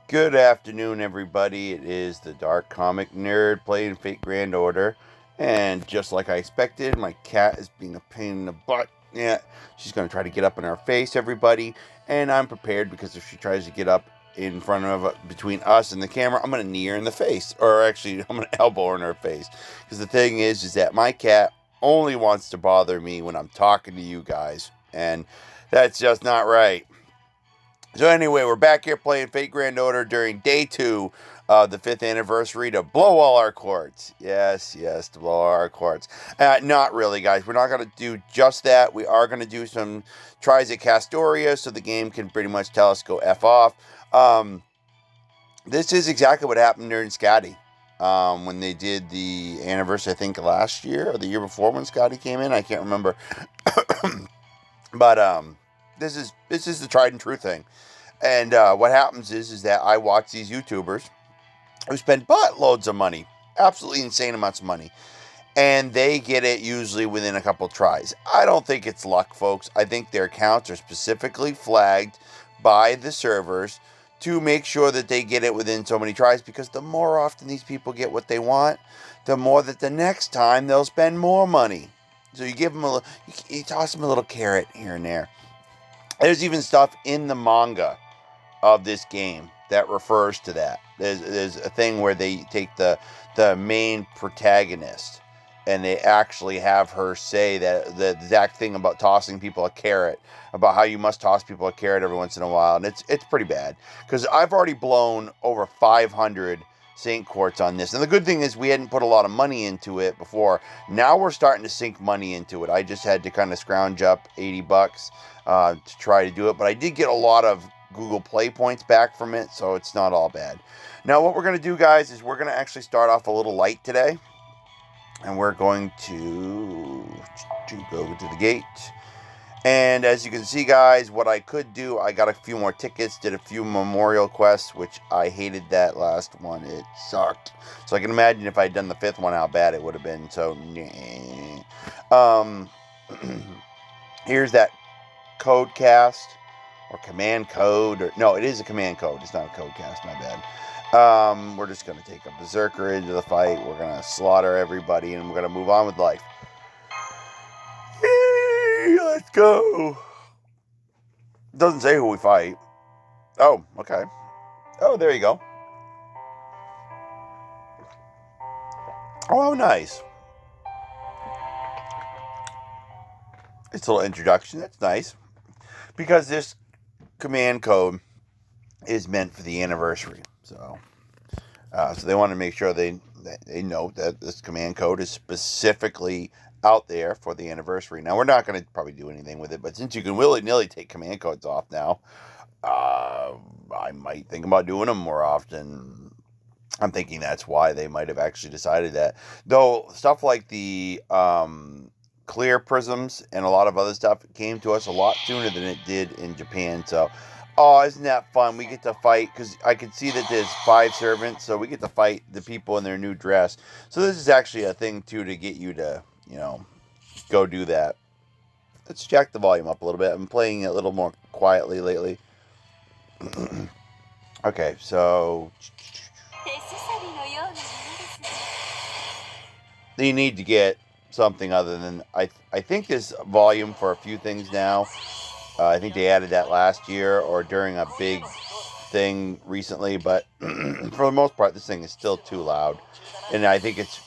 Good afternoon, everybody. It is the Dark Comic Nerd playing Fate Grand Order. And just like I expected, my cat is being a pain in the butt. Yeah, she's going to try to get up in our face, everybody. And I'm prepared because if she tries to get up in front of, between us and the camera, I'm going to knee her in the face. Or actually, I'm going to elbow her in her face. Because the thing is that my cat only wants to bother me when I'm talking to you guys. And that's just not right. So anyway, we're back here playing Fate Grand Order during day 2 of the 5th anniversary to blow all our courts. Yes, to blow all our courts. Not really, guys. We're not going to do just that. We are going to do some tries at Castoria so the game can pretty much tell us go F off. This is exactly what happened during Scotty. When they did the anniversary, I think last year or the year before when Scotty came in. I can't remember. But this is the tried and true thing. And what happens is that I watch these YouTubers who spend buttloads of money, absolutely insane amounts of money, and they get it usually within a couple tries. I don't think it's luck, folks. I think their accounts are specifically flagged by the servers to make sure that they get it within so many tries, because the more often these people get what they want, the more that the next time they'll spend more money. So you give them you toss them a little carrot here and there. There's even stuff in the manga of this game that refers to that. There's a thing where they take the main protagonist and they actually have her say that the exact thing about tossing people a carrot, about how you must toss people a carrot every once in a while, and it's pretty bad because I've already blown over 500 Saint Quartz on this, and the good thing is we hadn't put a lot of money into it before. Now we're starting to sink money into it. I just had to kind of scrounge up $80 to try to do it, but I did get a lot of Google Play points back from it, so it's not all bad. Now, what we're going to do, guys, is we're going to actually start off a little light today, and we're going to go to the gate. And as you can see, guys, what I could do, I got a few more tickets, did a few memorial quests, which I hated that last one. It sucked. So I can imagine if I'd done the 5th one, how bad it would have been. So, here's that code cast. Or command code, or no, it is a command code. It's not a code cast, my bad. We're just gonna take a berserker into the fight. We're gonna slaughter everybody, and we're gonna move on with life. Yay! Let's go. Doesn't say who we fight. Oh, okay. Oh, there you go. Oh, nice. It's a little introduction. That's nice because this command code is meant for the anniversary. So they want to make sure they know that this command code is specifically out there for the anniversary. Now, we're not going to probably do anything with it, but since you can willy-nilly take command codes off now, I might think about doing them more often. I'm thinking that's why they might have actually decided that. Though, stuff like the clear prisms and a lot of other stuff came to us a lot sooner than it did in Japan. So, oh, isn't that fun? We get to fight, because I can see that there's 5 servants, so we get to fight the people in their new dress. So this is actually a thing, too, to get you to, go do that. Let's jack the volume up a little bit. I'm playing it a little more quietly lately. Okay, so you need to get something other than I think there's volume for a few things now. I think they added that last year or during a big thing recently, but for the most part, this thing is still too loud, and I think it's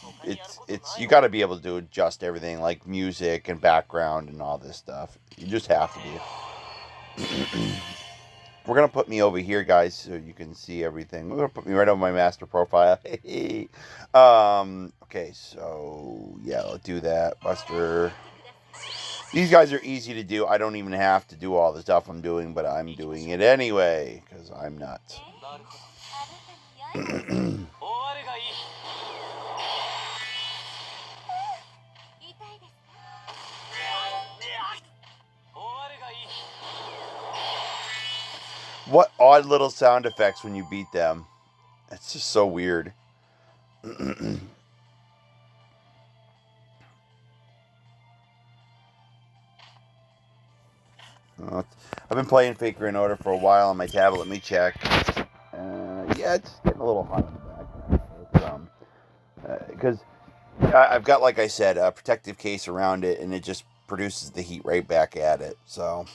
you got to be able to adjust everything like music and background and all this stuff. You just have to be. We're gonna put me over here, guys, so you can see everything. We're gonna put me right over my master profile. Okay, so yeah, let's do that, Buster. These guys are easy to do. I don't even have to do all the stuff I'm doing, but I'm doing it anyway, because I'm nuts. What odd little sound effects when you beat them. It's just so weird. I've been playing Fate Grand Order for a while on my tablet. Let me check. Yeah, it's getting a little hot on the back. Because I've got, like I said, a protective case around it, and it just produces the heat right back at it. So.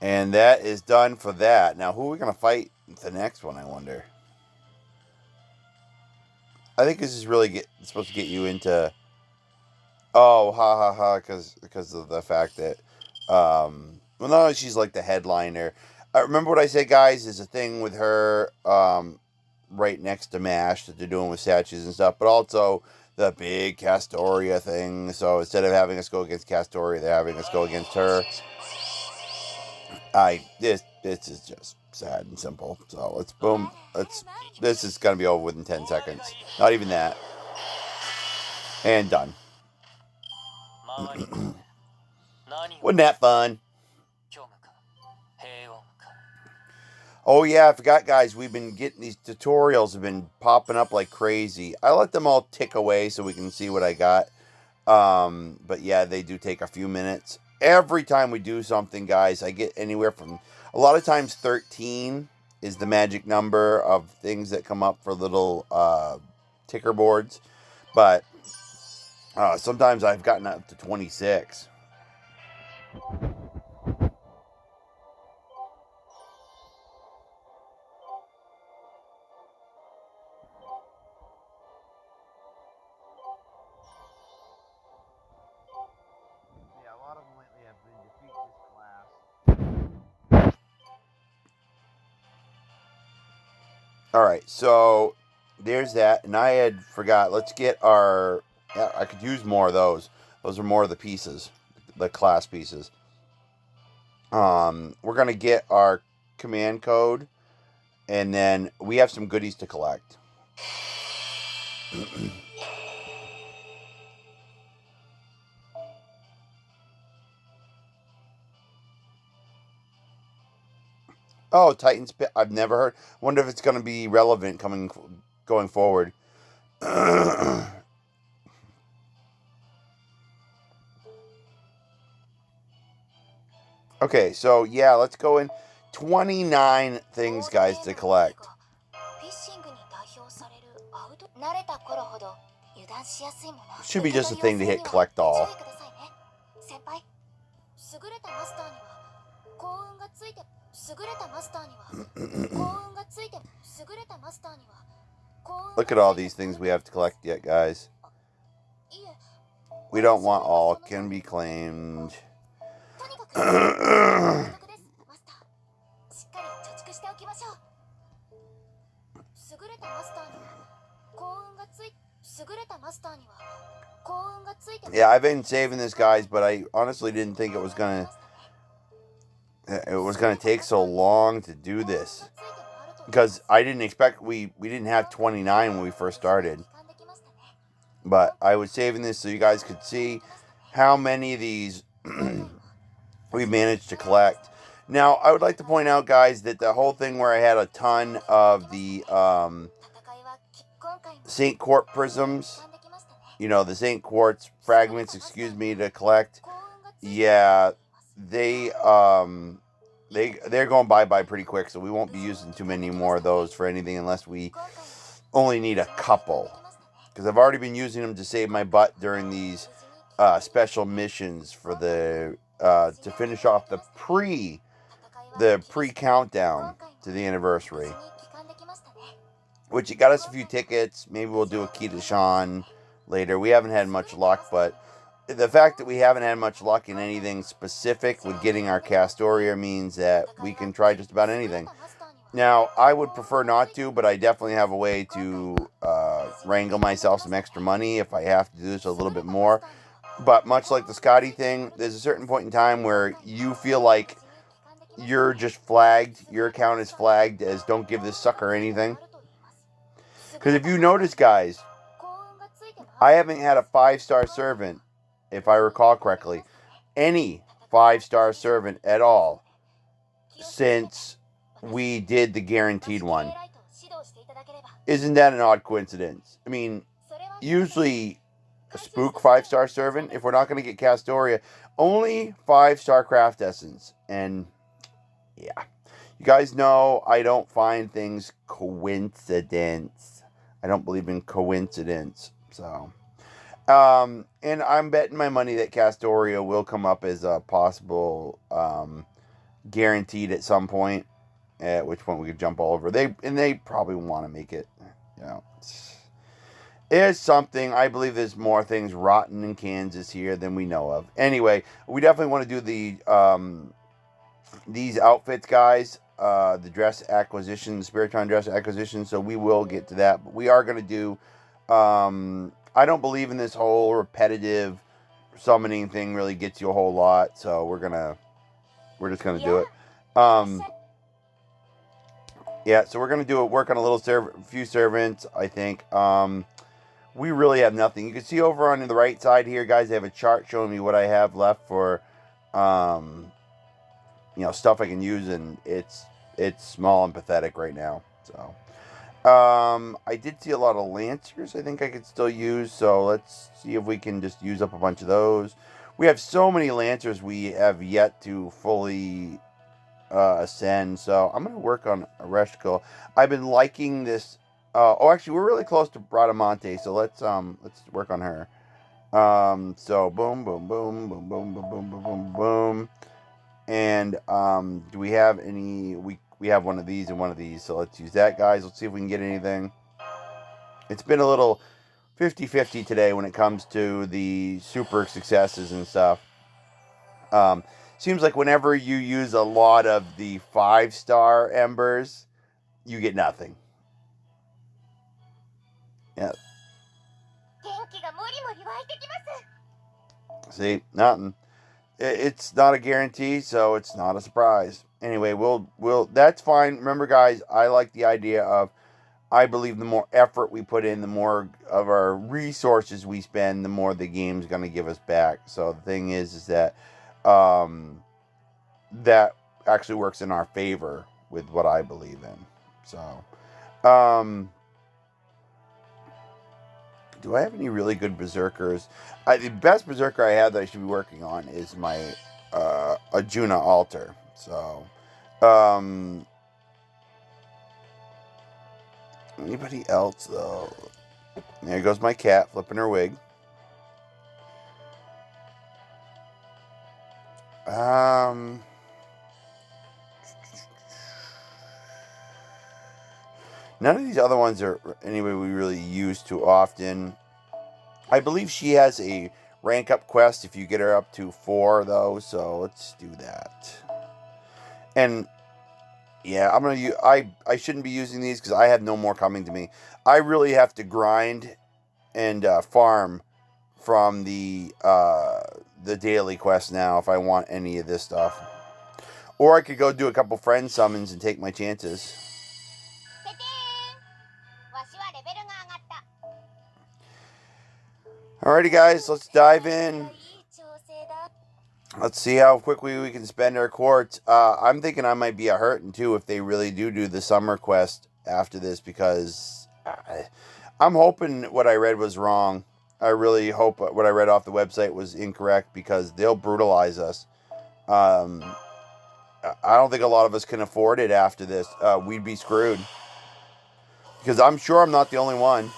And that is done for that. Now, who are we going to fight the next one, I wonder? I think this is really supposed to get you into... Oh, ha ha ha, because of the fact that... well, no, she's like the headliner. Remember what I said, guys? There's a thing with her right next to MASH that they're doing with statues and stuff, but also the big CASTORIA thing. So instead of having us go against CASTORIA, they're having us go against her. This is just sad and simple. So let's boom. This is gonna be over within 10 seconds. Not even that. And done. Wasn't that fun? Oh yeah, I forgot, guys. We've been getting these tutorials have been popping up like crazy. I let them all tick away so we can see what I got. But yeah, they do take a few minutes. Every time we do something, guys, I get anywhere from, a lot of times 13 is the magic number of things that come up for little ticker boards. But sometimes I've gotten up to 26. Alright, so there's that. And I had forgot. Let's get our... Yeah, I could use more of those. Those are more of the pieces. The class pieces. We're going to get our command code. And then we have some goodies to collect. Oh, Titan's Pit. I've never heard. Wonder if it's going to be relevant going forward. Okay, so yeah, let's go in. 29 things, guys, to collect. Should be just a thing to hit collect all. Look at all these things we have to collect yet, guys. We don't want all. Can be claimed. Yeah, I've been saving this, guys, but I honestly didn't think it was gonna take so long to do this, because I didn't expect we didn't have 29 when we first started. But I was saving this so you guys could see how many of these we managed to collect. Now, I would like to point out, guys, that the whole thing where I had a ton of the St. Court prisms, the St. Quartz fragments, to collect. Yeah, they're going bye-bye pretty quick, so we won't be using too many more of those for anything unless we only need a couple. Because I've already been using them to save my butt during these special missions for the to finish off the pre-countdown to the anniversary. Which, it got us a few tickets. Maybe we'll do a key to Sean later. We haven't had much luck, but the fact that we haven't had much luck in anything specific with getting our CASTORIA means that we can try just about anything. Now, I would prefer not to, but I definitely have a way to wrangle myself some extra money if I have to do this a little bit more. But much like the Scotty thing, there's a certain point in time where you feel like you're just flagged. Your account is flagged as don't give this sucker anything. Because if you notice, guys, I haven't had a 5-star servant, if I recall correctly, any 5-star servant at all since we did the guaranteed one. Isn't that an odd coincidence? I mean, usually a spook 5-star servant, if we're not going to get Castoria, only 5-star craft essence. And yeah, you guys know I don't find things coincidence. I don't believe in coincidence. So, and I'm betting my money that Castoria will come up as a possible guaranteed at some point. At which point we could jump all over. They probably want to make it. You know, it's something. I believe there's more things rotten in Kansas here than we know of. Anyway, we definitely want to do the these outfits, guys. The dress acquisition, Spiritron dress acquisition. So we will get to that. But we are going to do. I don't believe in this whole repetitive summoning thing. Really gets you a whole lot. So we're just gonna do it. Yeah, so we're going to do it, work on a little few servants, I think. We really have nothing. You can see over on the right side here, guys, I have a chart showing me what I have left for, stuff I can use, and it's small and pathetic right now. So, I did see a lot of Lancers I think I could still use, so let's see if we can just use up a bunch of those. We have so many Lancers we have yet to fully ascend, so I'm going to work on Ereshkigal. I've been liking this. Actually, we're really close to Bradamante, so let's work on her. So boom, boom, boom, boom, boom, boom, boom, boom, boom, boom, and do we have any? We have one of these and one of these, so let's use that, guys. Let's see if we can get anything. It's been a little 50-50 today when it comes to the super successes and stuff. Seems like whenever you use a lot of the 5-star embers, you get nothing. Yeah. See, nothing. It's not a guarantee, so it's not a surprise. Anyway, we'll that's fine. Remember, guys, I like the idea of, I believe the more effort we put in, the more of our resources we spend, the more the game's going to give us back. So the thing is that that actually works in our favor with what I believe in. So, do I have any really good berserkers? The best berserker I have that I should be working on is my Arjuna altar. So, anybody else though? There goes my cat flipping her wig. None of these other ones are anyway we really use too often. I believe she has a rank up quest if you get her up to 4 though, so let's do that. And yeah, I'm gonna I shouldn't be using these because I have no more coming to me. I really have to grind and farm from the daily quest now if I want any of this stuff. Or I could go do a couple friend summons and take my chances. Alrighty, guys, let's dive in. Let's see how quickly we can spend our quartz. I'm thinking I might be a hurting too if they really do the summer quest after this, because I'm hoping what I read was wrong. I really hope what I read off the website was incorrect, because they'll brutalize us. I don't think a lot of us can afford it after this. We'd be screwed. Because I'm sure I'm not the only one.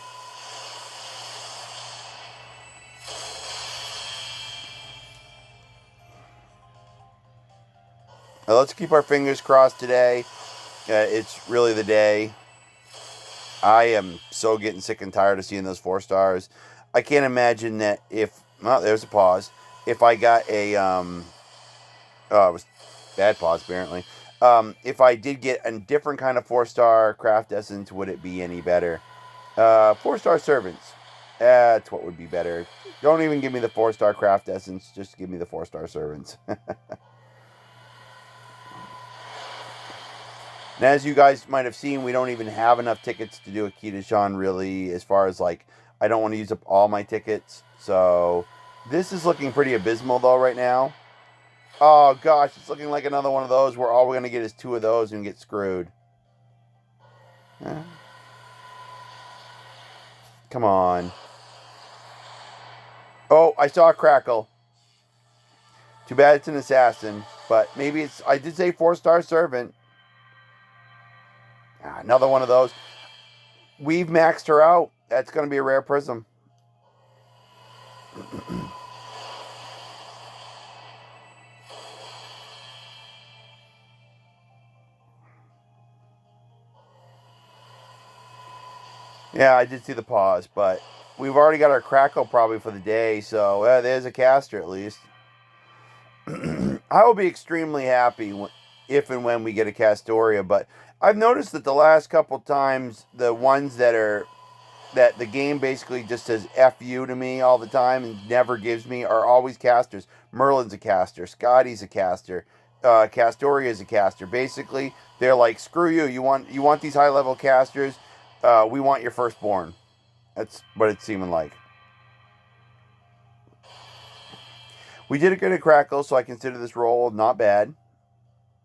Now, let's keep our fingers crossed today. It's really the day. I am so getting sick and tired of seeing those 4 stars. I can't imagine that if... Well, there's a pause. If I got a... it was bad pause, apparently. If I did get a different kind of 4-star craft essence, would it be any better? 4-star servants. That's what would be better. Don't even give me the 4-star craft essence. Just give me the 4-star servants. And as you guys might have seen, we don't even have enough tickets to do a Key to Sean, really, as far as, like, I don't want to use up all my tickets. So, this is looking pretty abysmal, though, right now. Oh, gosh, it's looking like another one of those where all we're going to get is 2 of those and get screwed. Come on. Oh, I saw a crackle. Too bad it's an assassin, but maybe it's... I did say 4-star servant. Another one of those. We've maxed her out. That's going to be a rare prism. Yeah, I did see the pause, but we've already got our crackle probably for the day, so there's a caster at least. I will be extremely happy if and when we get a Castoria, but I've noticed that the last couple times, the ones that the game basically just says F you to me all the time and never gives me are always casters. Merlin's a caster. Scotty's a caster. Castoria is a caster. Basically, they're like, screw you. You want these high-level casters? We want your firstborn. That's what it's seeming like. We did get a crackle, so I consider this roll not bad.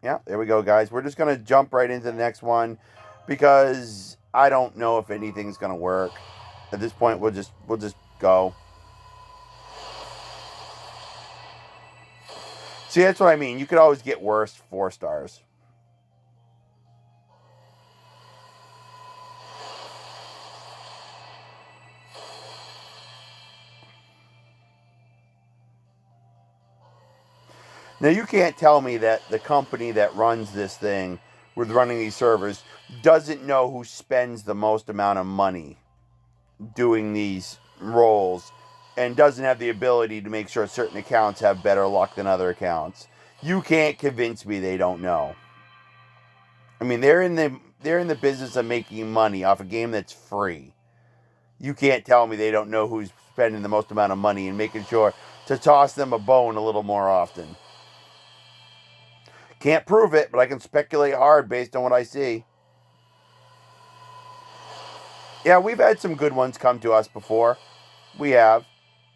Yeah, there we go, guys. We're just going to jump right into the next one because I don't know if anything's going to work. At this point, we'll just go. See, that's what I mean. You could always get worse 4 stars. Now, you can't tell me that the company that runs this thing, with running these servers, doesn't know who spends the most amount of money doing these rolls and doesn't have the ability to make sure certain accounts have better luck than other accounts. You can't convince me they don't know. I mean, they're in the business of making money off a game that's free. You can't tell me they don't know who's spending the most amount of money and making sure to toss them a bone a little more often. Can't prove it, but I can speculate hard based on what I see. Yeah, we've had some good ones come to us before. We have.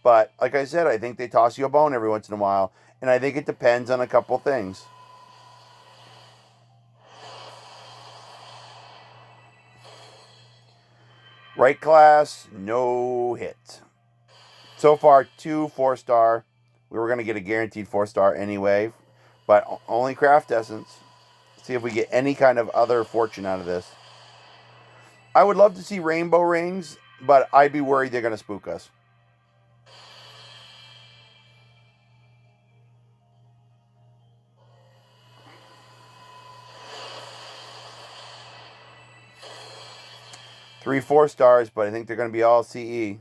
But, like I said, I think they toss you a bone every once in a while. And I think it depends on a couple things. Right class, no hit. So far, 2 4-star. We were going to get a guaranteed 4-star anyway. But only craft essence. See if we get any kind of other fortune out of this. I would love to see rainbow rings, but I'd be worried they're going to spook us. Three 4-stars, but I think they're going to be all CE.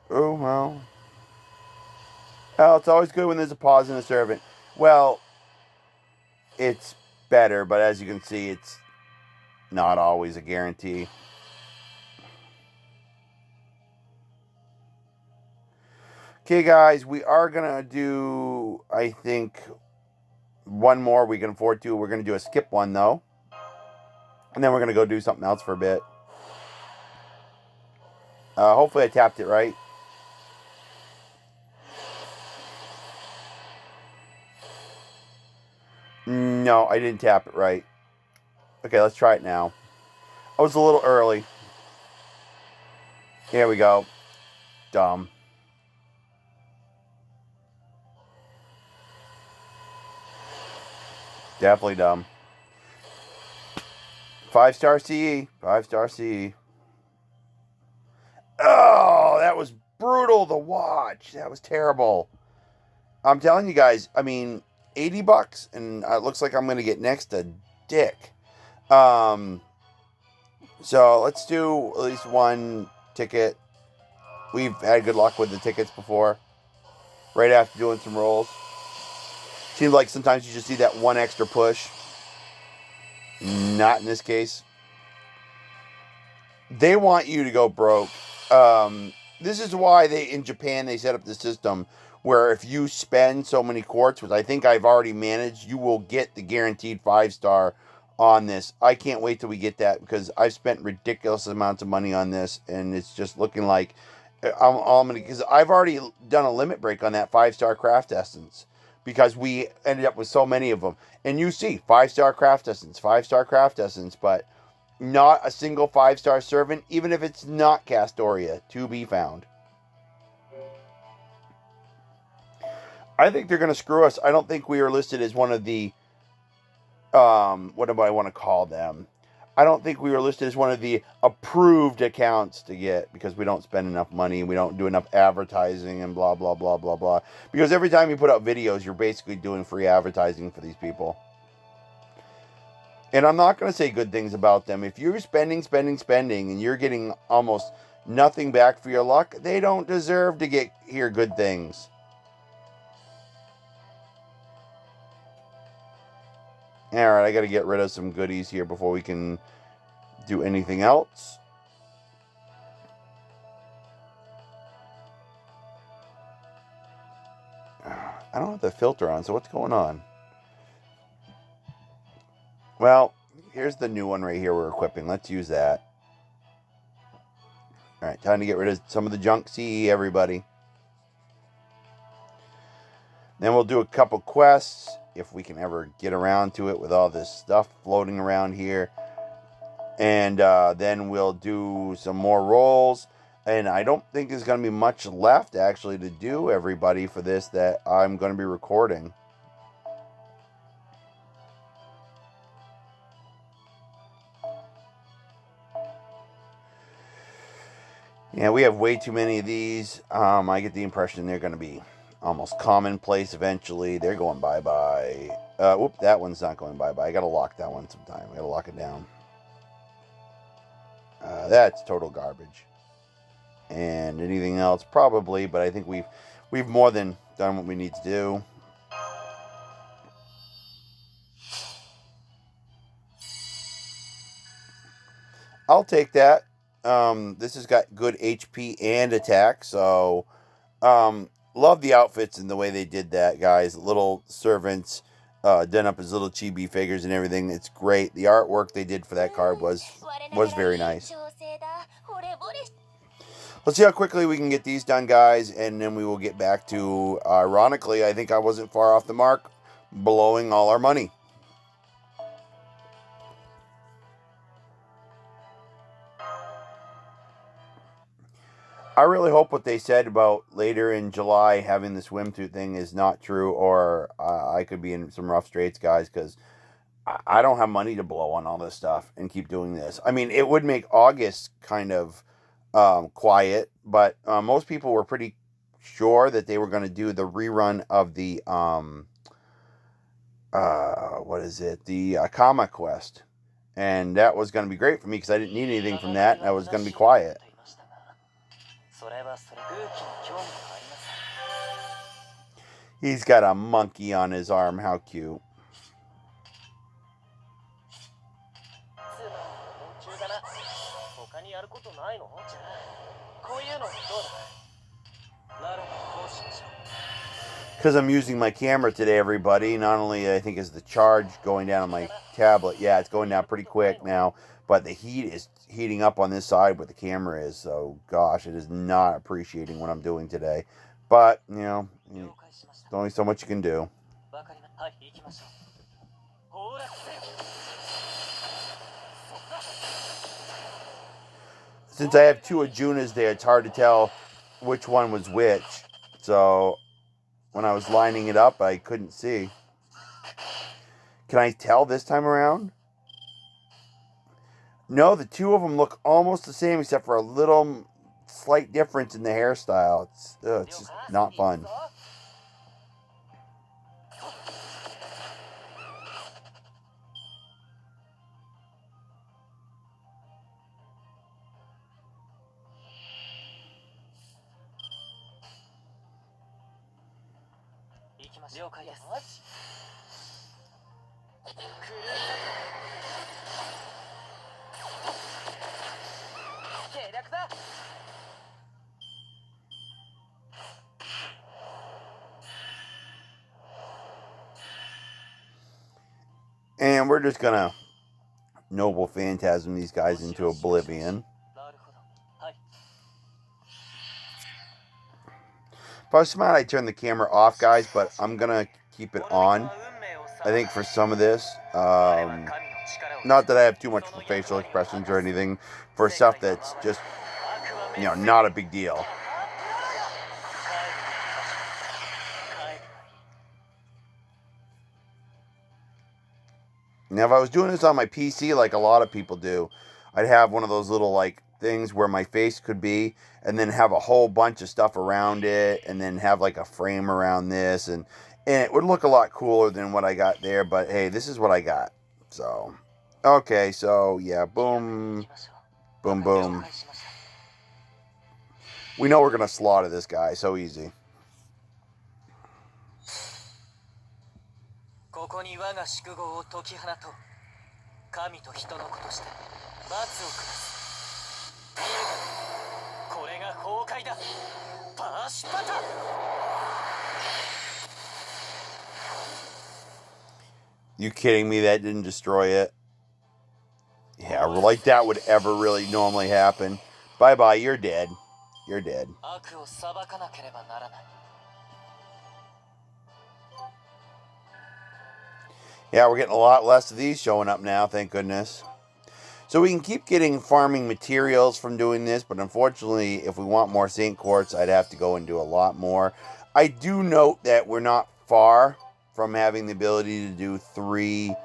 Oh, well. Well, it's always good when there's a pause in a servant. Well, it's better, but as you can see, it's not always a guarantee. Okay, guys, we are going to do, I think, one more we can afford to. We're going to do a skip one, though. And then we're going to go do something else for a bit. Hopefully I tapped it right. No, I didn't tap it right. Okay, let's try it now. I was a little early. Here we go. Dumb. Definitely dumb. 5-star CE. 5-star CE. Oh, that was brutal to watch. That was terrible. I'm telling you guys, I mean, $80 and it looks like I'm going to get next to Dick. So let's do at least one ticket. We've had good luck with the tickets before. Right after doing some rolls. Seems like sometimes you just need that one extra push. Not in this case. They want you to go broke. This is why in Japan they set up the system where if you spend so many quartz, which I think I've already managed, you will get the guaranteed 5-star on this. I can't wait till we get that because I've spent ridiculous amounts of money on this and it's just looking like Because I've already done a limit break on that 5-star craft essence because we ended up with so many of them. And you see 5-star craft essence, 5-star craft essence, but not a single 5-star servant, even if it's not Castoria, to be found. I think they're going to screw us. I don't think we are listed as one of the, what do I want to call them? I don't think we were listed as one of the approved accounts to get because we don't spend enough money. We don't do enough advertising and blah, blah, blah, blah, blah. Because every time you put out videos, you're basically doing free advertising for these people. And I'm not going to say good things about them. If you're spending, and you're getting almost nothing back for your luck, they don't deserve to hear good things. Alright, I got to get rid of some goodies here before we can do anything else. I don't have the filter on, so what's going on? Well, here's the new one right here we're equipping. Let's use that. Alright, time to get rid of some of the junk CE, everybody. Then we'll do a couple quests, if we can ever get around to it with all this stuff floating around here. And then we'll do some more rolls. And I don't think there's going to be much left, actually, to do, everybody, for this that I'm going to be recording. Yeah, we have way too many of these. I get the impression they're going to be almost commonplace eventually. They're going bye-bye. Whoop, that one's not going bye-bye. I got to lock that one sometime. I got to lock it down. That's total garbage. And anything else? Probably, but I think we've more than done what we need to do. I'll take that. This has got good HP and attack, so love the outfits and the way they did that, guys. Little servants done up as little chibi figures and everything. It's great. The artwork they did for that card was very nice. Let's see how quickly we can get these done, guys, and then we will get back to, ironically, I think I wasn't far off the mark, blowing all our money. I really hope what they said about later in July having the swimsuit thing is not true, or I could be in some rough straits, guys, because I don't have money to blow on all this stuff and keep doing this. I mean, it would make August kind of quiet, but most people were pretty sure that they were going to do the rerun of the, the Kama Quest. And that was going to be great for me because I didn't need anything from that, and I was going to be quiet. He's got a monkey on his arm. How cute. Because I'm using my camera today, everybody. Not only I think is the charge going down on my tablet. Yeah, it's going down pretty quick now. But the heat is heating up on this side where the camera is. So, gosh, it is not appreciating what I'm doing today. But, you know, there's only so much you can do. Since I have two Arjunas there, it's hard to tell which one was which. So, when I was lining it up, I couldn't see. Can I tell this time around? No, the two of them look almost the same except for a little slight difference in the hairstyle. It's just not fun. And we're just gonna Noble Phantasm these guys into oblivion. If I was smart, I'd turn the camera off, guys, but I'm going to keep it on, I think, for some of this. Not that I have too much for facial expressions or anything, for stuff that's just, not a big deal. Now, if I was doing this on my PC, like a lot of people do, I'd have one of those little, like, things where my face could be, and then have a whole bunch of stuff around it, and then have, like, a frame around this, and it would look a lot cooler than what I got there, but hey, this is what I got. So, okay, so, yeah, boom, boom, boom. We know we're going to slaughter this guy, so easy. You kidding me? That didn't destroy it? Yeah, like that would ever really normally happen. Bye-bye, you're dead. You're dead. Yeah, we're getting a lot less of these showing up now, thank goodness. So we can keep getting farming materials from doing this, but unfortunately, if we want more Saint Quartz, I'd have to go and do a lot more. I do note that we're not far from having the ability to do 3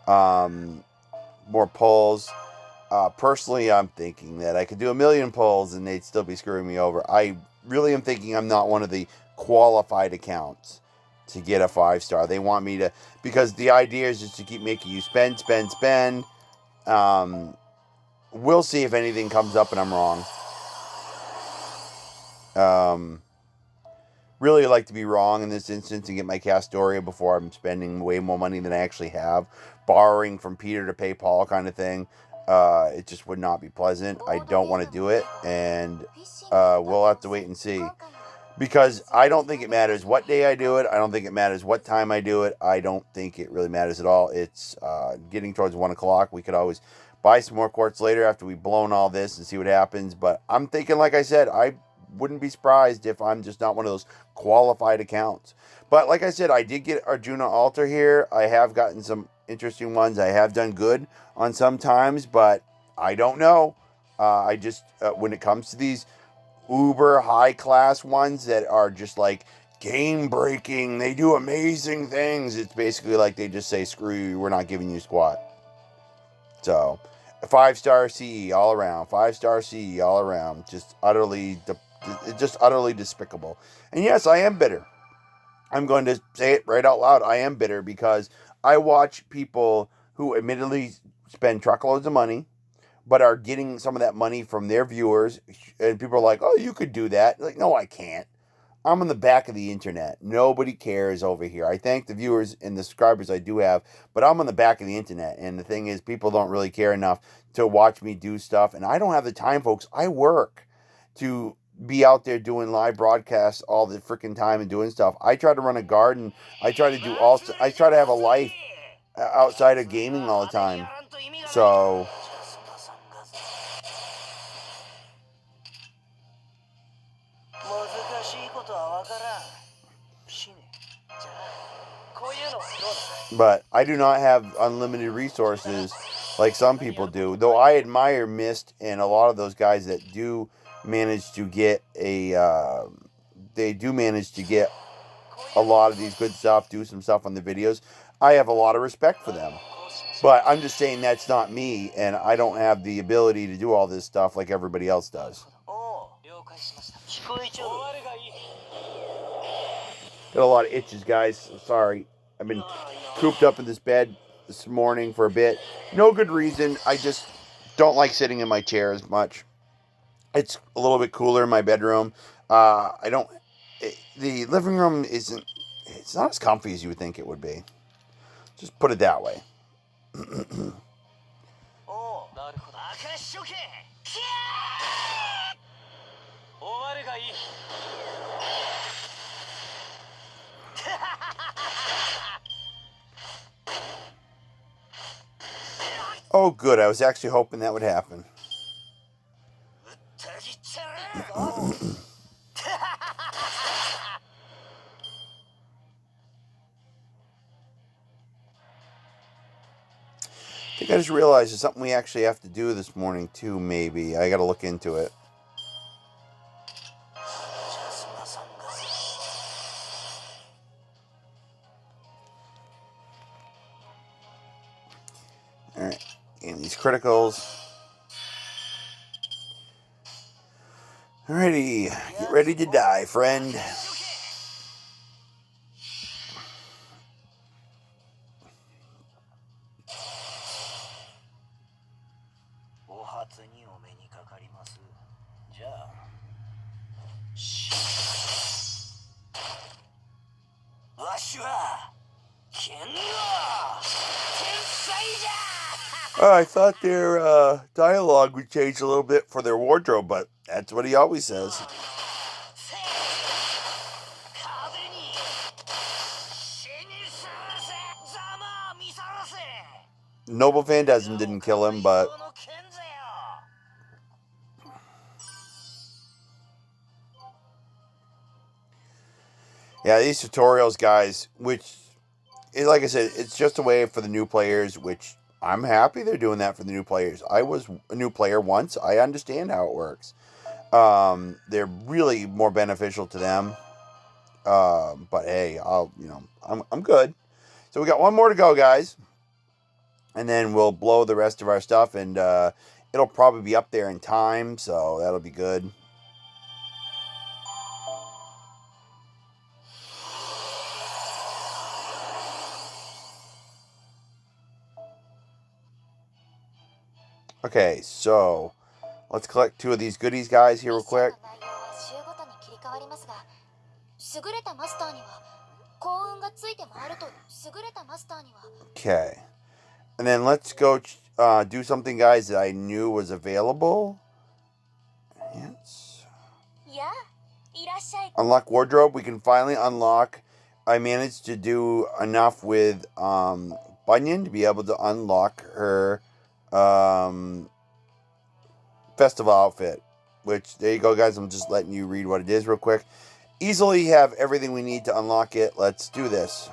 more pulls. Personally, I'm thinking that I could do 1,000,000 pulls and they'd still be screwing me over. I really am thinking I'm not one of the qualified accounts to get a 5-star. They want me to, because the idea is just to keep making you spend. We'll see if anything comes up and I'm wrong. Really like to be wrong in this instance and get my Castoria before I'm spending way more money than I actually have. Borrowing from Peter to pay Paul kind of thing. It just would not be pleasant. I don't want to do it, and we'll have to wait and see. Because I don't think it matters what day I do it. I don't think it matters what time I do it. I don't think it really matters at all. It's getting towards 1 o'clock. We could always buy some more quartz later after we've blown all this and see what happens. But I'm thinking, like I said, I wouldn't be surprised if I'm just not one of those qualified accounts. But like I said, I did get Arjuna Altar here. I have gotten some interesting ones. I have done good on some times, but I don't know. I just, when it comes to these uber high class ones that are just like game breaking, they do amazing things, it's basically like they just say, screw you, we're not giving you squat. So, 5-star CE all around, 5-star CE all around, just utterly despicable. And yes, I am bitter. I'm going to say it right out loud. I am bitter because I watch people who admittedly spend truckloads of money, but are getting some of that money from their viewers, and people are like, oh, you could do that. Like, no, I can't. I'm on the back of the internet. Nobody cares over here. I thank the viewers and the subscribers I do have, but I'm on the back of the internet, and the thing is, people don't really care enough to watch me do stuff, and I don't have the time, folks. I work to be out there doing live broadcasts all the freaking time and doing stuff. I try to run a garden. I try to have a life outside of gaming all the time. So... But I do not have unlimited resources like some people do. Though I admire Mist and a lot of those guys that do manage to get a lot of these good stuff, do some stuff on the videos. I have a lot of respect for them. But I'm just saying that's not me, and I don't have the ability to do all this stuff like everybody else does. Got a lot of itches, guys. Sorry. I've been cooped up in this bed this morning for a bit. No good reason. I just don't like sitting in my chair as much. It's a little bit cooler in my bedroom. The living room isn't, it's not as comfy as you would think it would be. Just put it that way. Oh, good. I was actually hoping that would happen. think I just realized it's something we actually have to do this morning too, maybe. I gotta look into it. Alright, and these criticals. Alrighty, get ready to die, friend. I thought their dialogue would change a little bit for their wardrobe, but that's what he always says. Noble Phantasm didn't kill him, but... yeah, these tutorials, guys, which, like I said, it's just a way for the new players, which I'm happy they're doing that for the new players. I was a new player once. I understand how it works. They're really more beneficial to them. But hey, I'm good. So we got one more to go, guys. And then we'll blow the rest of our stuff, and it'll probably be up there in time, so that'll be good. Okay, so let's collect 2 of these goodies, guys, here real quick. Okay. And then let's go do something, guys, that I knew was available. Yes. Unlock wardrobe. We can finally unlock. I managed to do enough with Bunyan to be able to unlock her festival outfit. Which, there you go, guys. I'm just letting you read what it is real quick. Easily have everything we need to unlock it. Let's do this.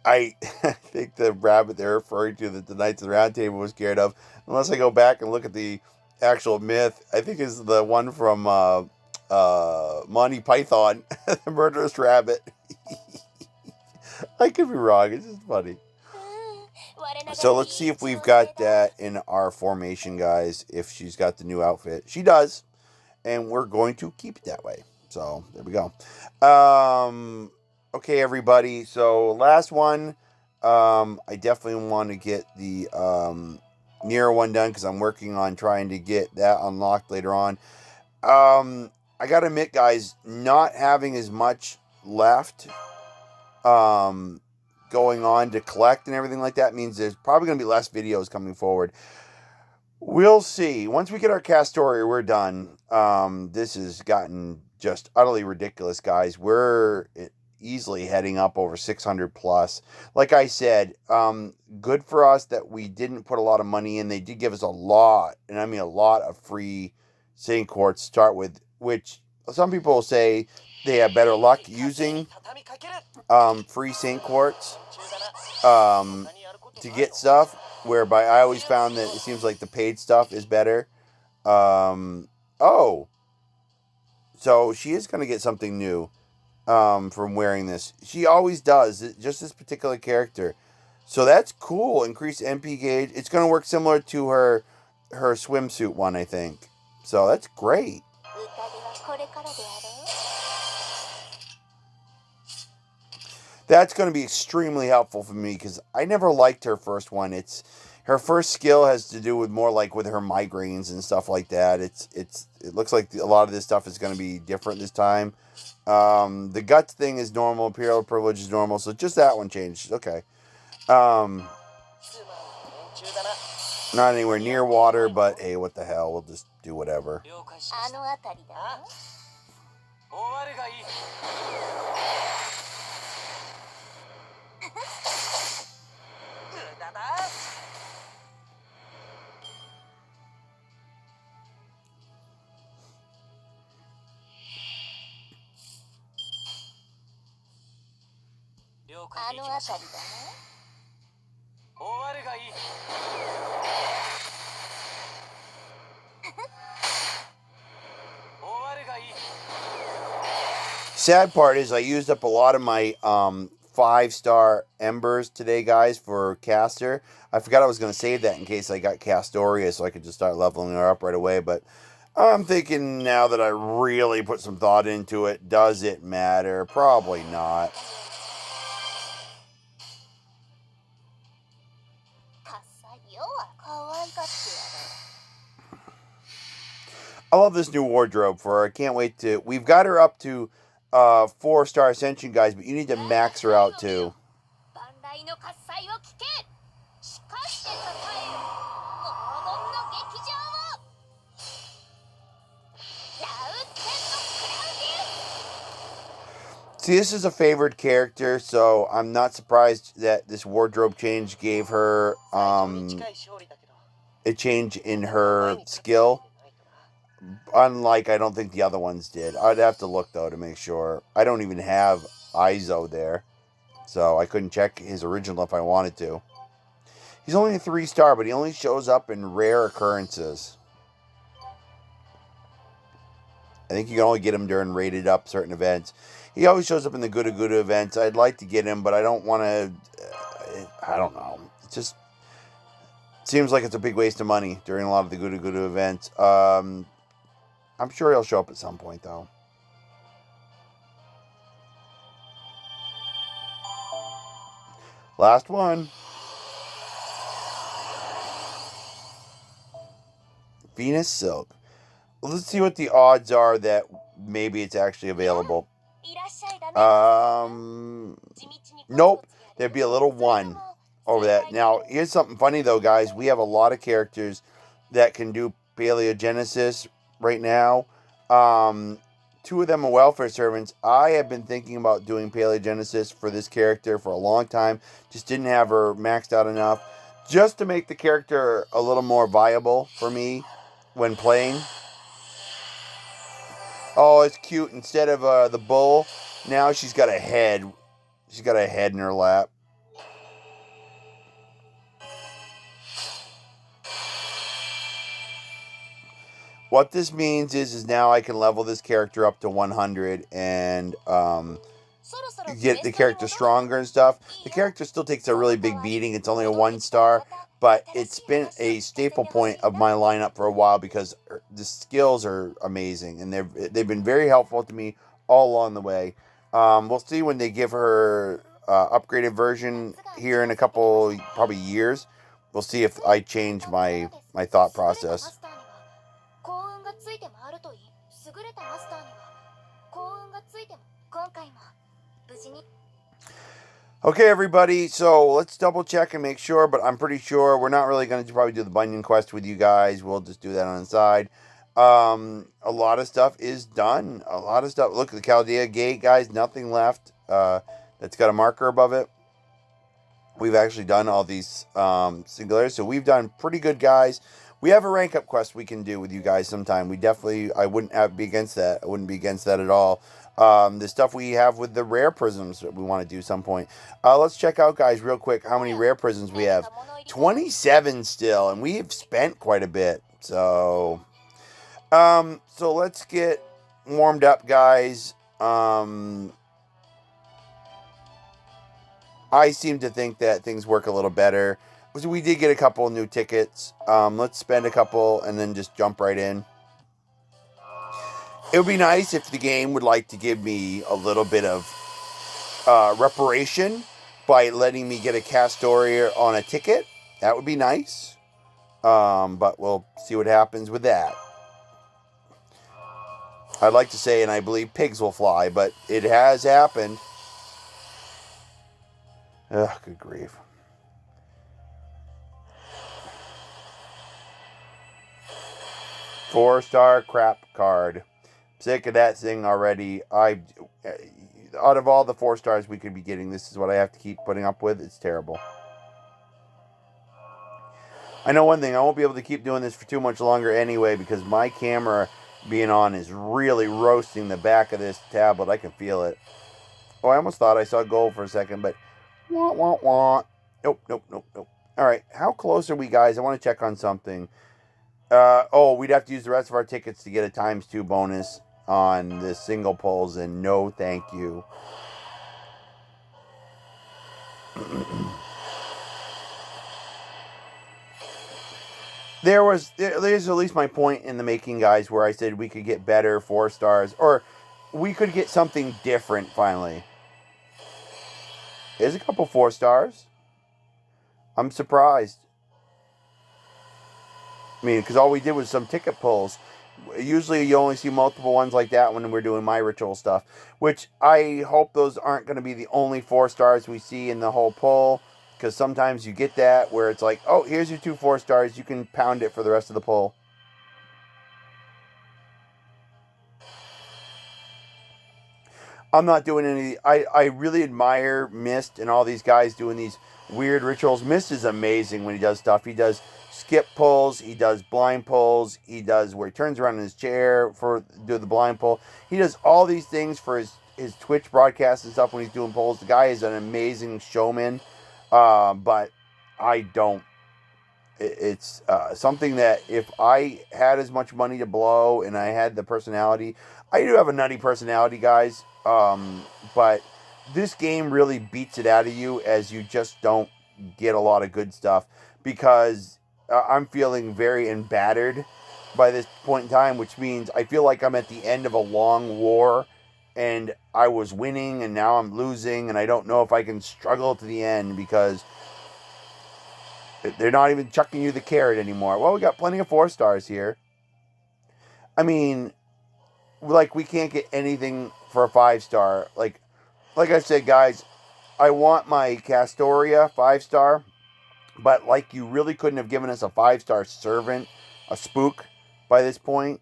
I think the rabbit they're referring to that the Knights of the Round Table was scared of, unless I go back and look at the actual myth, I think is the one from Monty Python, the murderous rabbit. I could be wrong. It's just funny. So let's see if we've got that in our formation, guys, if she's got the new outfit. She does, and we're going to keep it that way. So there we go. Okay, everybody. So last one. I definitely want to get the Nero one done because I'm working on trying to get that unlocked later on. I gotta admit, guys, not having as much left going on to collect and everything like that means there's probably gonna be less videos coming forward. We'll see. Once we get our Castoria, we're done. This has gotten just utterly ridiculous, guys. We're easily heading up over 600 plus. Like I said, good for us that we didn't put a lot of money in. They did give us a lot, and I mean a lot of free Saint Quartz to start with, which some people will say they have better luck using free Saint Quartz to get stuff, whereby I always found that it seems like the paid stuff is better. Oh, so she is going to get something new from wearing this. She always does, just this particular character. So that's cool. Increased MP gauge. It's going to work similar to her swimsuit one, I think. So that's great. That's going to be extremely helpful for me because I never liked her first one. It's her first skill has to do with more like with her migraines and stuff like that. It looks like a lot of this stuff is going to be different this time. The guts thing is normal. Imperial privilege is normal. So just that one changed. Okay. Not anywhere near water, but hey, what the hell? We'll just do whatever. Sad part is I used up a lot of my 5-star embers today, guys, for caster. I forgot I was going to save that in case I got Castoria so I could just start leveling her up right away. But I'm thinking now that I really put some thought into it, does it matter? Probably not. I love this new wardrobe for her. I can't wait to... We've got her up to 4-star Ascension, guys, but you need to max her out, too. See, this is a favored character, so I'm not surprised that this wardrobe change gave her a change in her skill. Unlike, I don't think the other ones did. I'd have to look, though, to make sure. I don't even have Izo there, so I couldn't check his original if I wanted to. He's only a 3-star, but he only shows up in rare occurrences. I think you can only get him during rated up certain events. He always shows up in the Guda events. I'd like to get him, but I don't want to... I don't know. It just seems like it's a big waste of money during a lot of the Guda events. I'm sure he'll show up at some point, though. Last one. Venus Silk. Well, let's see what the odds are that maybe it's actually available. Nope. There'd be a little 1 over that. Now, here's something funny, though, guys. We have a lot of characters that can do Paleogenesis right now. 2 of them are welfare servants. I have been thinking about doing Paleogenesis for this character for a long time. Just didn't have her maxed out enough. Just to make the character a little more viable for me when playing. Oh, it's cute. Instead of the bull, now she's got a head. She's got a head in her lap. What this means is now I can level this character up to 100 and get the character stronger and stuff. The character still takes a really big beating. It's only a 1-star, but it's been a staple point of my lineup for a while because the skills are amazing and they've been very helpful to me all along the way. We'll see when they give her upgraded version here in a couple probably years. We'll see if I change my thought process. Okay, everybody, so let's double check and make sure, but I'm pretty sure we're not really going to probably do the Bunyan quest with you guys. We'll just do that on the side. A lot of stuff is done. A lot of stuff. Look at the Chaldea Gate, guys. Nothing left that's got a marker above it. We've actually done all these singularities, so we've done pretty good, guys. We have a rank up quest we can do with you guys sometime. I wouldn't be against that. I wouldn't be against that at all. The stuff we have with the rare prisms that we want to do some point. Let's check out, guys, real quick, how many rare prisms we have. 27 still, and we have spent quite a bit. So let's get warmed up, guys. I seem to think that things work a little better. We did get a couple new tickets. Let's spend a couple and then just jump right in. It would be nice if the game would like to give me a little bit of reparation by letting me get a CASTORIA on a ticket. That would be nice. But we'll see what happens with that. I'd like to say, and I believe pigs will fly, but it has happened. Ugh, good grief. Four-star crap card. Sick of that thing already. Out of all the 4 stars we could be getting, this is what I have to keep putting up with. It's terrible. I know one thing. I won't be able to keep doing this for too much longer anyway, because my camera being on is really roasting the back of this tablet. I can feel it. Oh, I almost thought I saw gold for a second, but wah, wah, wah. Nope. All right, how close are we, guys? I want to check on something. We'd have to use the rest of our tickets to get a ×2 bonus on the single polls, and no thank you. There's at least my point in the making, guys, where I said we could get better 4 stars, or we could get something different finally. There's a couple 4 stars. I'm surprised. I mean, because all we did was some ticket pulls. Usually you only see multiple ones like that when we're doing my ritual stuff, which I hope those aren't going to be the only 4 stars we see in the whole pull, because sometimes you get that where it's like, oh, here's your 2 4 stars, you can pound it for the rest of the pull. I'm not doing any. I really admire Mist and all these guys doing these weird rituals. Mist is amazing when he does stuff. He does skip pulls. He does blind pulls. He does where he turns around in his chair for do the blind pull. He does all these things for his Twitch broadcasts and stuff when he's doing polls. The guy is an amazing showman. But I don't. It's something that if I had as much money to blow and I had the personality, I do have a nutty personality, guys. But this game really beats it out of you, as you just don't get a lot of good stuff, because I'm feeling very embattered by this point in time, which means I feel like I'm at the end of a long war and I was winning and now I'm losing, and I don't know if I can struggle to the end because they're not even chucking you the carrot anymore. Well, we got plenty of 4 stars here. I mean, like, we can't get anything for a 5 star. Like I said, guys, I want my CASTORIA 5 star, but like, you really couldn't have given us a 5 star servant, a spook, by this point.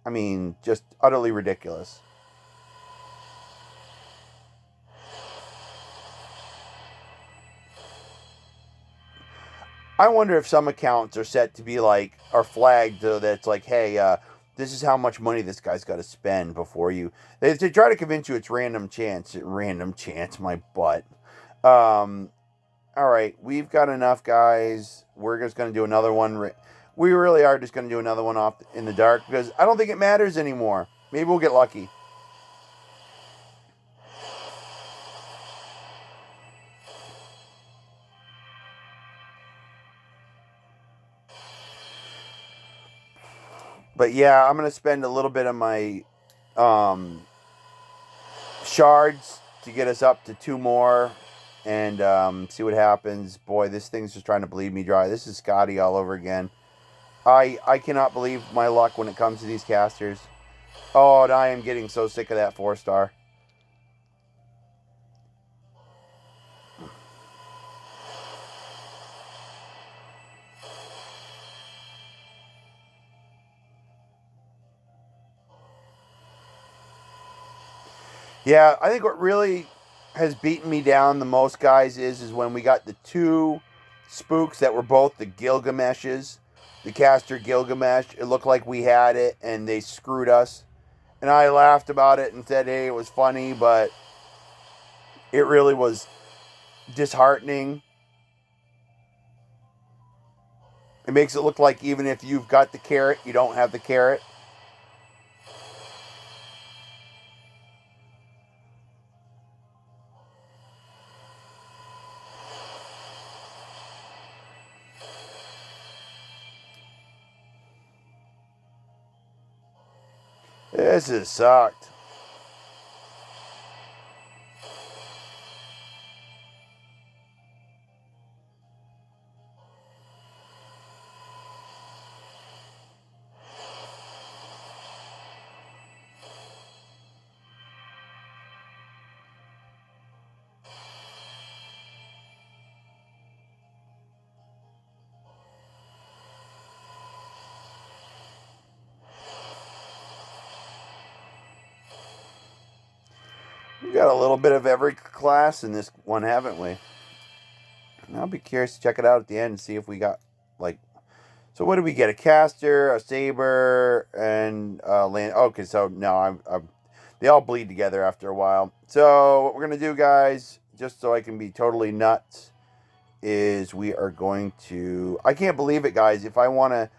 I mean, just utterly ridiculous. I wonder if some accounts are set to be like, are flagged so that it's like, hey, this is how much money this guy's got to spend before you. They try to convince you it's random chance. Random chance, my butt. All right, we've got enough, guys. We're just going to do another one. We really are just going to do another one off in the dark, because I don't think it matters anymore. Maybe we'll get lucky. But yeah, I'm going to spend a little bit of my shards to get us up to 2 more and see what happens. Boy, this thing's just trying to bleed me dry. This is Scotty all over again. I cannot believe my luck when it comes to these casters. Oh, and I am getting so sick of that 4 star. Yeah, I think what really has beaten me down the most, guys, is when we got the 2 spooks that were both the Gilgameshes, the caster Gilgamesh. It looked like we had it, and they screwed us. And I laughed about it and said, hey, it was funny, but it really was disheartening. It makes it look like even if you've got the carrot, you don't have the carrot. This has sucked. got a little bit of every class in this one, haven't we? And I'll be curious to check it out at the end and see if we got, like... So what did we get? A caster, a saber, and land... Okay, so no, they all bleed together after a while. So what we're going to do, guys, just so I can be totally nuts, is we are going to... I can't believe it, guys. If I want to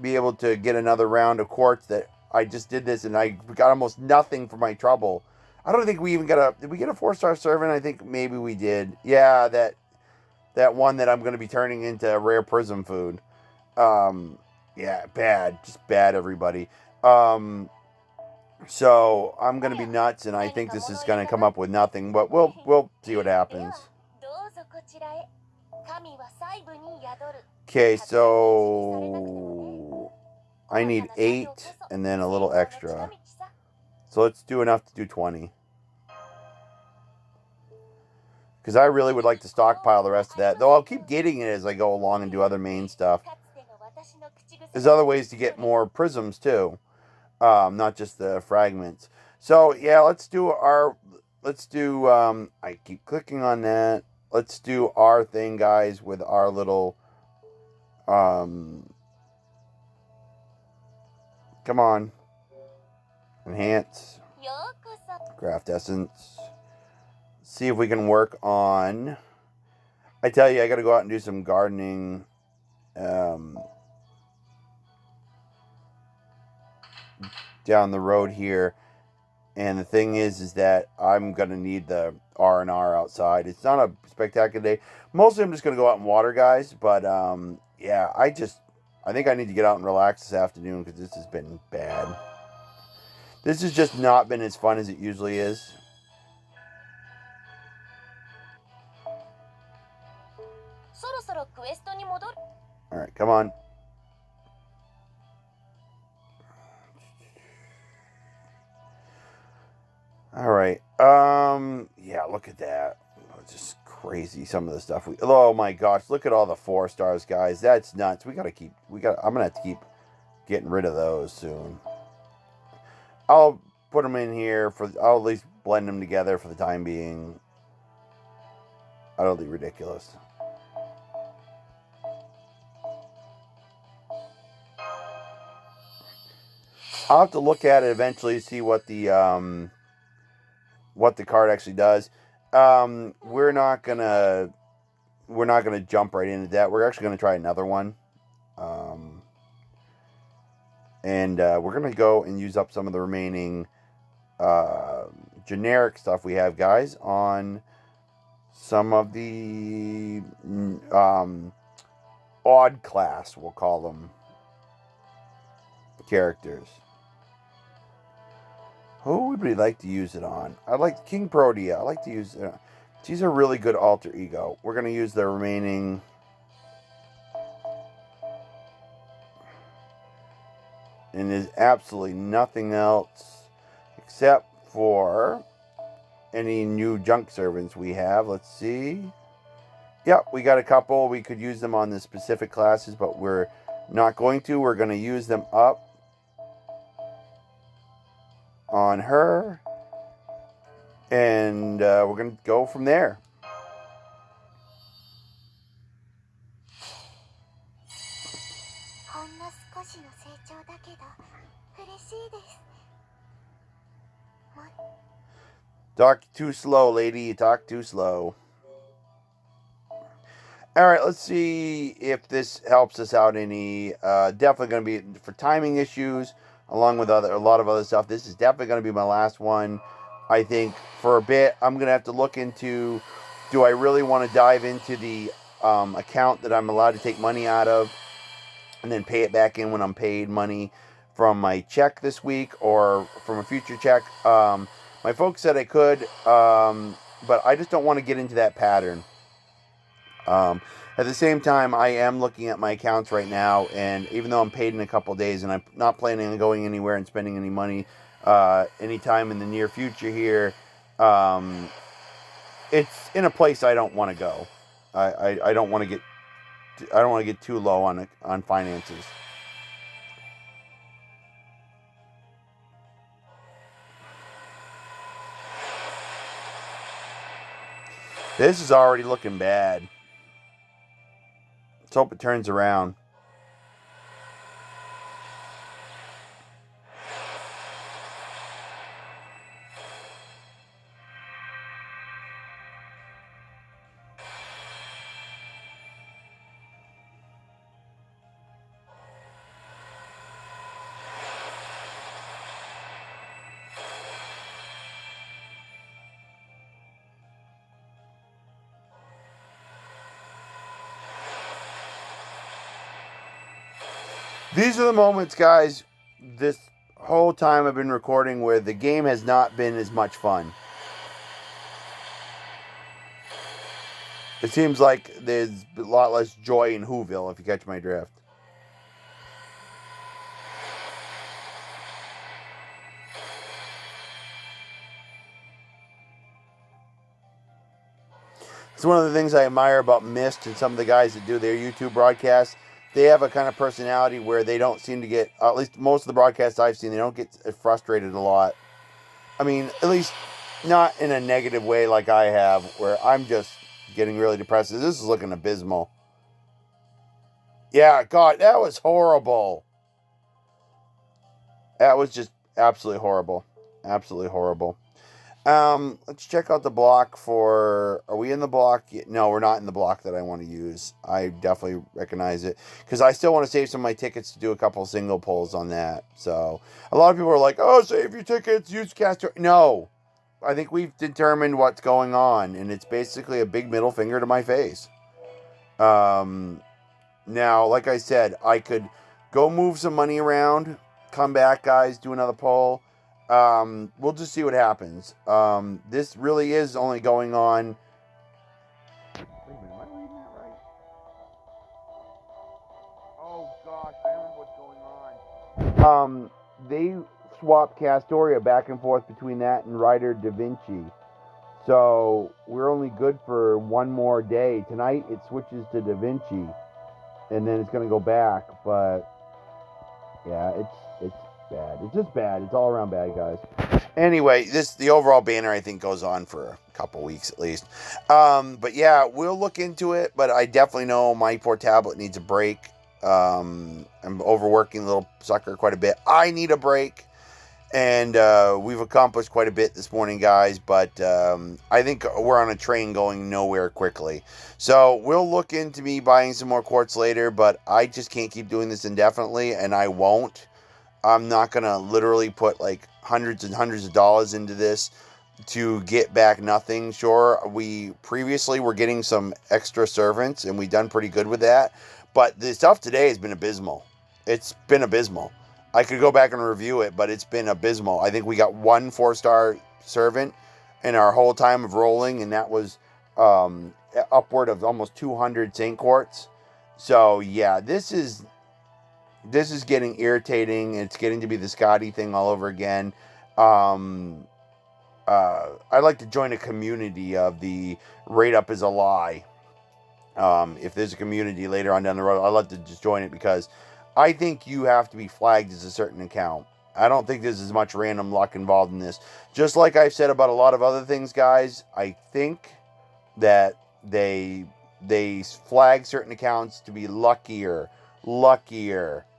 be able to get another round of quartz, that I just did this and I got almost nothing for my trouble. I don't think we even got a... Did we get a 4-star servant? I think maybe we did. Yeah, that one that I'm going to be turning into rare prism food. Yeah, bad. Just bad, everybody. So I'm going to be nuts, and I think this is going to come up with nothing, but we'll see what happens. Okay, so I need 8 and then a little extra. So let's do enough to do 20. Because I really would like to stockpile the rest of that. Though I'll keep getting it as I go along and do other main stuff. There's other ways to get more prisms too. Not just the fragments. So yeah, let's do I keep clicking on that. Let's do our thing, guys, with our little... come on. Enhance. Craft essence. See if we can work on... I tell you, I got to go out and do some gardening. Down the road here. And the thing is that I'm going to need the R&R outside. It's not a spectacular day. Mostly I'm just going to go out and water, guys. But, yeah, I think I need to get out and relax this afternoon because this has been bad. This has just not been as fun as it usually is. Alright, come on. Alright, yeah, look at that. It's just crazy, some of the stuff oh my gosh, look at all the 4 stars, guys. That's nuts. I'm gonna have to keep getting rid of those soon. I'll put them in here I'll at least blend them together for the time being. Utterly ridiculous. I'll have to look at it eventually to see what the card actually does. We're not gonna jump right into that. We're actually gonna try another one. And we're gonna go and use up some of the remaining generic stuff we have, guys, on some of the odd class, we'll call them, characters. Who would we like to use it on? I like King Protea. I like to use... she's a really good alter ego. We're going to use the remaining... And there's absolutely nothing else except for any new junk servants we have. Let's see. Yep, we got a couple. We could use them on the specific classes, but we're not going to. We're going to use them up on her, and we're going to go from there. Talk too slow, lady. You talk too slow. Alright, let's see if this helps us out any. Definitely going to be for timing issues, along with a lot of other stuff. This is definitely going to be my last one. I think for a bit, I'm going to have to look into, do I really want to dive into the account that I'm allowed to take money out of and then pay it back in when I'm paid money from my check this week or from a future check. My folks said I could, but I just don't want to get into that pattern. At the same time, I am looking at my accounts right now, and even though I'm paid in a couple of days and I'm not planning on going anywhere and spending any money anytime in the near future here, it's in a place I don't want to go. I don't want to get too low on finances. This is already looking bad. Let's hope it turns around. These are the moments, guys, this whole time I've been recording where the game has not been as much fun. It seems like there's a lot less joy in Whoville, if you catch my drift. It's one of the things I admire about Myst and some of the guys that do their YouTube broadcasts. They have a kind of personality where they don't seem to get, at least most of the broadcasts I've seen, they don't get frustrated a lot. I mean, at least not in a negative way like I have, where I'm just getting really depressed. This is looking abysmal. Yeah, God, that was horrible. That was just absolutely horrible. Absolutely horrible. Let's check out the block for... Are we in the block? No, we're not in the block that I want to use. I definitely recognize it. Because I still want to save some of my tickets to do a couple single pulls on that. So, a lot of people are like, oh, save your tickets, use CASTORIA. No. I think we've determined what's going on. And it's basically a big middle finger to my face. Now, like I said, I could go move some money around. Come back, guys, do another poll. We'll just see what happens. This really is only going on. Wait a minute, am I reading that right? Oh gosh, I don't know what's going on. They swapped Castoria back and forth between that and Rider Da Vinci. So we're only good for one more day. Tonight it switches to Da Vinci, and then it's gonna go back. But yeah, it's bad. It's just bad. It's all around bad, guys. Anyway, the overall banner I think goes on for a couple weeks at least. But yeah, we'll look into it. But I definitely know my poor tablet needs a break. I'm overworking the little sucker quite a bit. I need a break. And we've accomplished quite a bit this morning, guys. But I think we're on a train going nowhere quickly. So we'll look into me buying some more quartz later. But I just can't keep doing this indefinitely. And I won't. I'm not going to literally put like hundreds and hundreds of dollars into this to get back nothing. Sure, we previously were getting some extra servants, and we've done pretty good with that. But the stuff today has been abysmal. It's been abysmal. I could go back and review it, but it's been abysmal. I think we got one 4-star servant in our whole time of rolling, and that was upward of almost 200 Saint Quartz. So, yeah, this is getting irritating. It's getting to be the Scotty thing all over again. I'd like to join a community of the rate up is a lie. If there's a community later on down the road, I'd love to just join it because I think you have to be flagged as a certain account. I don't think there's as much random luck involved in this. Just like I've said about a lot of other things, guys, I think that they flag certain accounts to be luckier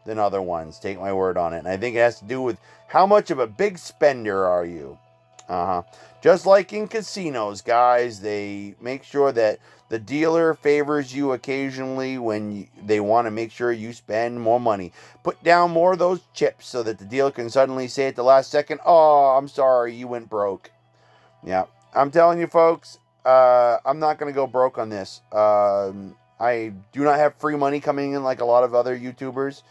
than other ones. Take my word on it. And I think it has to do with how much of a big spender are you. Just like in casinos, guys, they make sure that the dealer favors you occasionally when they want to make sure you spend more money. Put down more of those chips so that the dealer can suddenly say at the last second, oh, I'm sorry, you went broke. Yeah, I'm telling you, folks, I'm not going to go broke on this. I do not have free money coming in like a lot of other YouTubers.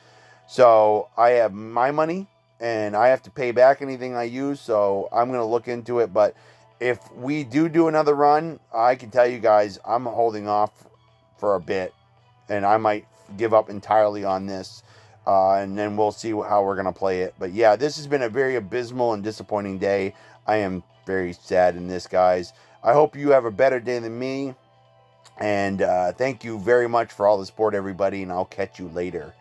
So I have my money, and I have to pay back anything I use, so I'm going to look into it. But if we do another run, I can tell you guys, I'm holding off for a bit, and I might give up entirely on this, and then we'll see how we're going to play it. But yeah, this has been a very abysmal and disappointing day. I am very sad in this, guys. I hope you have a better day than me, and thank you very much for all the support, everybody, and I'll catch you later.